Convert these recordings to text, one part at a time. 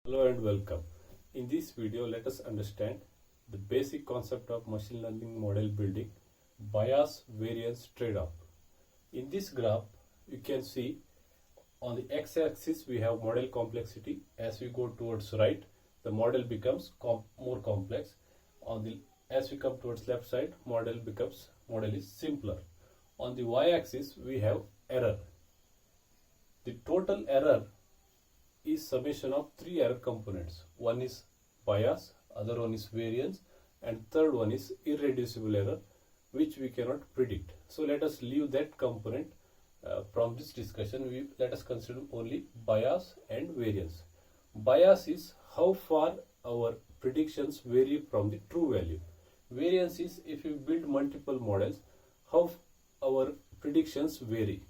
Hello and welcome. In this video, let us understand the basic concept of machine learning model building, bias variance trade-off. In this graph, you can see on the x-axis we have model complexity. As we go towards right, the model becomes more complex. As we come towards left side, model is simpler. On the y-axis we have error. The total error is summation of three error components. One is bias, other one is variance, and third one is irreducible error, which we cannot predict. So let us leave that component from this discussion. Let us consider only bias and variance. Bias is how far our predictions vary from the true value. Variance is if you build multiple models, how our predictions vary.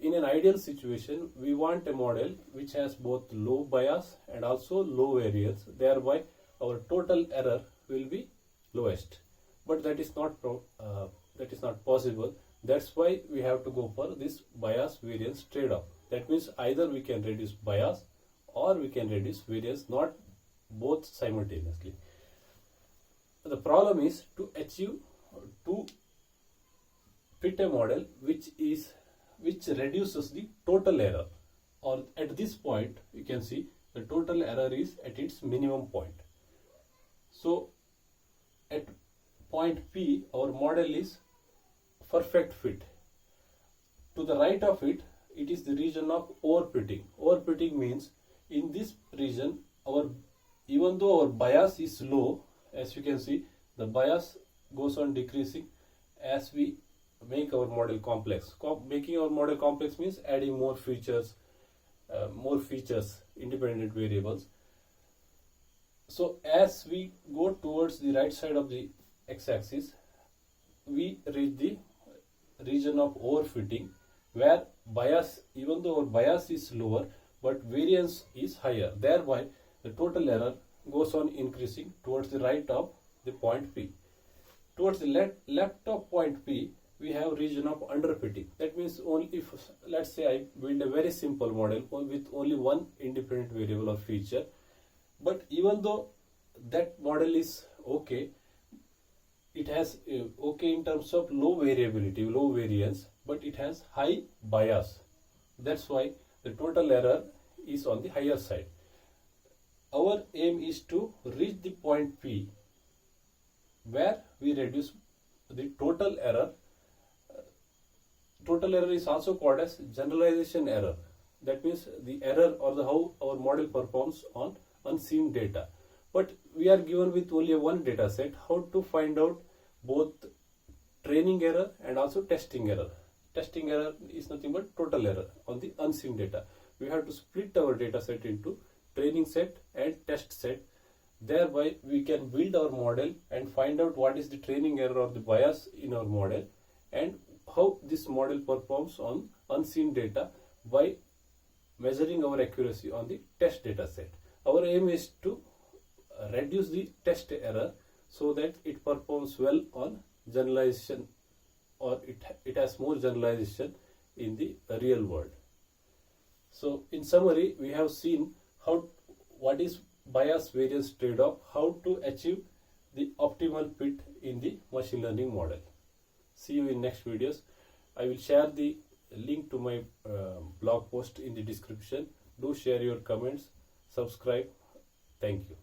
In an ideal situation, we want a model which has both low bias and also low variance, thereby our total error will be lowest. But that is not possible. That's why we have to go for this bias variance trade-off. That means either we can reduce bias or we can reduce variance, not both simultaneously. The problem is to fit a model which reduces the total error, or at this point you can see the total error is at its minimum point. So at point P our model is perfect fit. To the right of it, it is the region of overfitting. Overfitting means in this region even though our bias is low, as you can see the bias goes on decreasing as we make our model complex. Making our model complex means adding more features, independent variables. So as we go towards the right side of the x-axis, we reach the region of overfitting, where bias, even though our bias is lower, but variance is higher. Thereby, the total error goes on increasing towards the right of the point P. Towards the left of point P, we have region of underfitting. That means only if, let's say, I build a very simple model with only one independent variable or feature, but even though that model is okay, it has okay in terms of low variability, low variance, but it has high bias. That's why the total error is on the higher side. Our aim is to reach the point P where we reduce the total error. Total error is also called as generalization error. That means the error or how our model performs on unseen data. But we are given with only one data set. How to find out both training error and also testing error. Testing error is nothing but total error on the unseen data. We have to split our data set into training set and test set. Thereby we can build our model and find out what is the training error or the bias in our model and how this model performs on unseen data by measuring our accuracy on the test data set. Our aim is to reduce the test error so that it performs well on generalization, or it has more generalization in the real world. So in summary, we have seen what is bias variance trade-off, how to achieve the optimal fit in the machine learning model. See you in next videos. I will share the link to my blog post in the description. Do share your comments, subscribe. Thank you.